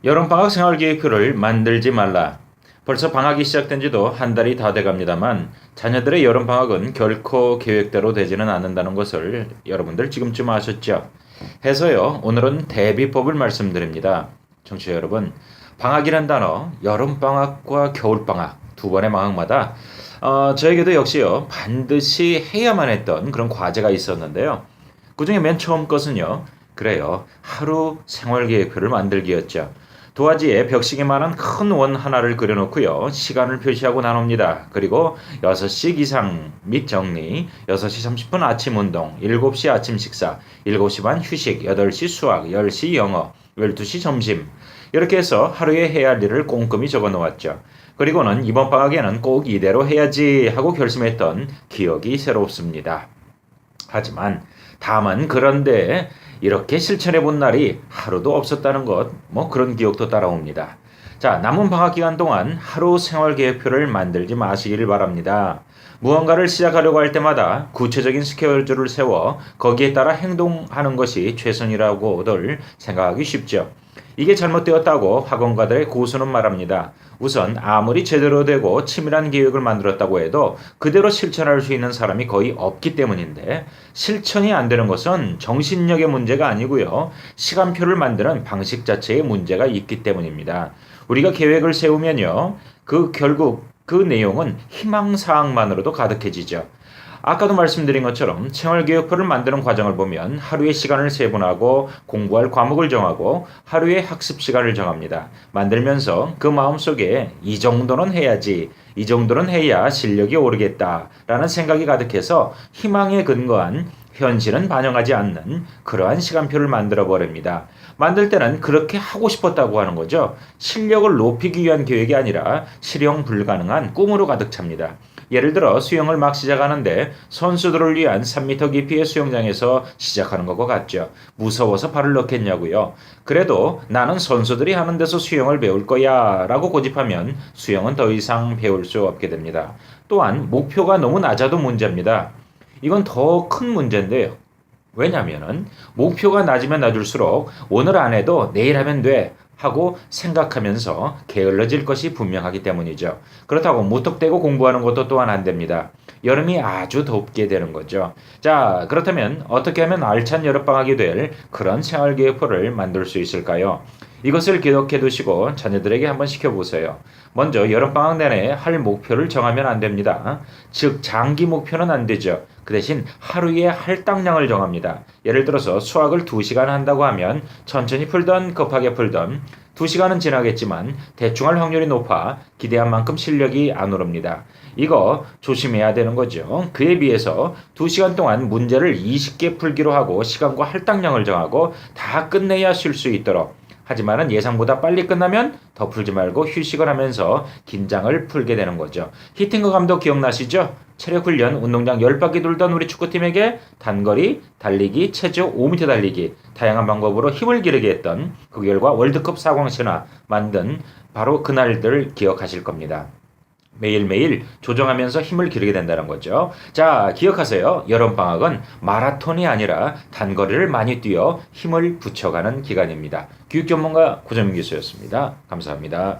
여름방학 생활계획표를 만들지 말라. 벌써 방학이 시작된 지도 한 달이 다 돼갑니다만 자녀들의 여름방학은 결코 계획대로 되지는 않는다는 것을 여러분들 지금쯤 아셨죠? 해서요, 오늘은 대비법을 말씀드립니다. 청취자 여러분, 방학이란 단어, 여름방학과 겨울방학 두 번의 방학마다 저에게도 역시요, 반드시 해야만 했던 그런 과제가 있었는데요. 그중에 맨 처음 것은요, 그래요, 하루 생활계획표를 만들기였죠. 도화지에 벽시계만한 큰 원 하나를 그려놓고요. 시간을 표시하고 나눕니다. 그리고 6시 기상 및 정리, 6시 30분 아침 운동, 7시 아침 식사, 7시 반 휴식, 8시 수학, 10시 영어, 12시 점심. 이렇게 해서 하루에 해야 할 일을 꼼꼼히 적어 놓았죠. 그리고는 이번 방학에는 꼭 이대로 해야지 하고 결심했던 기억이 새롭습니다. 하지만 다만 그런데 이렇게 실천해 본 날이 하루도 없었다는 것, 그런 기억도 따라옵니다. 자, 남은 방학 기간 동안 하루 생활 계획표를 만들지 마시기를 바랍니다. 무언가를 시작하려고 할 때마다 구체적인 스케줄을 세워 거기에 따라 행동하는 것이 최선이라고들 생각하기 쉽죠. 이게 잘못되었다고 학원가들의 고수는 말합니다. 우선 아무리 제대로 되고 치밀한 계획을 만들었다고 해도 그대로 실천할 수 있는 사람이 거의 없기 때문인데, 실천이 안 되는 것은 정신력의 문제가 아니고요. 시간표를 만드는 방식 자체에 문제가 있기 때문입니다. 우리가 계획을 세우면요, 결국 그 내용은 희망사항만으로도 가득해지죠. 아까도 말씀드린 것처럼 생활계획표를 만드는 과정을 보면 하루의 시간을 세분하고 공부할 과목을 정하고 하루의 학습 시간을 정합니다. 만들면서 그 마음속에 이 정도는 해야지, 이 정도는 해야 실력이 오르겠다라는 생각이 가득해서 희망에 근거한 현실은 반영하지 않는 그러한 시간표를 만들어 버립니다. 만들 때는 그렇게 하고 싶었다고 하는 거죠. 실력을 높이기 위한 계획이 아니라 실현 불가능한 꿈으로 가득 찹니다. 예를 들어 수영을 막 시작하는데 선수들을 위한 3m 깊이의 수영장에서 시작하는 것과 같죠. 무서워서 발을 넣겠냐고요. 그래도 나는 선수들이 하는 데서 수영을 배울 거야 라고 고집하면 수영은 더 이상 배울 수 없게 됩니다. 또한 목표가 너무 낮아도 문제입니다. 이건 더 큰 문제인데요. 왜냐하면 목표가 낮으면 낮을수록 오늘 안 해도 내일 하면 돼 하고 생각하면서 게을러질 것이 분명하기 때문이죠. 그렇다고 무턱대고 공부하는 것도 또한 안 됩니다. 여름이 아주 덥게 되는 거죠. 자, 그렇다면 어떻게 하면 알찬 여름방학이 될 그런 생활계획표를 만들 수 있을까요? 이것을 기록해 두시고 자녀들에게 한번 시켜보세요. 먼저 여름방학 내내 할 목표를 정하면 안 됩니다. 즉 장기 목표는 안 되죠. 그 대신 하루에 할당량을 정합니다. 예를 들어서 수학을 2시간 한다고 하면 천천히 풀던 급하게 풀던 2시간은 지나겠지만 대충 할 확률이 높아 기대한 만큼 실력이 안 오릅니다. 이거 조심해야 되는 거죠. 그에 비해서 2시간 동안 문제를 20개 풀기로 하고 시간과 할당량을 정하고 다 끝내야 쉴 수 있도록, 하지만은 예상보다 빨리 끝나면 더 풀지 말고 휴식을 하면서 긴장을 풀게 되는 거죠. 히팅거 감독 기억나시죠? 체력훈련 운동장 10바퀴 돌던 우리 축구팀에게 단거리, 달리기, 체조, 5m 달리기 다양한 방법으로 힘을 기르게 했던 그 결과 월드컵 사강신화 만든 바로 그날들 기억하실 겁니다. 매일매일 조정하면서 힘을 기르게 된다는 거죠. 자, 기억하세요. 여름방학은 마라톤이 아니라 단거리를 많이 뛰어 힘을 붙여가는 기간입니다. 교육전문가 고정민 교수였습니다. 감사합니다.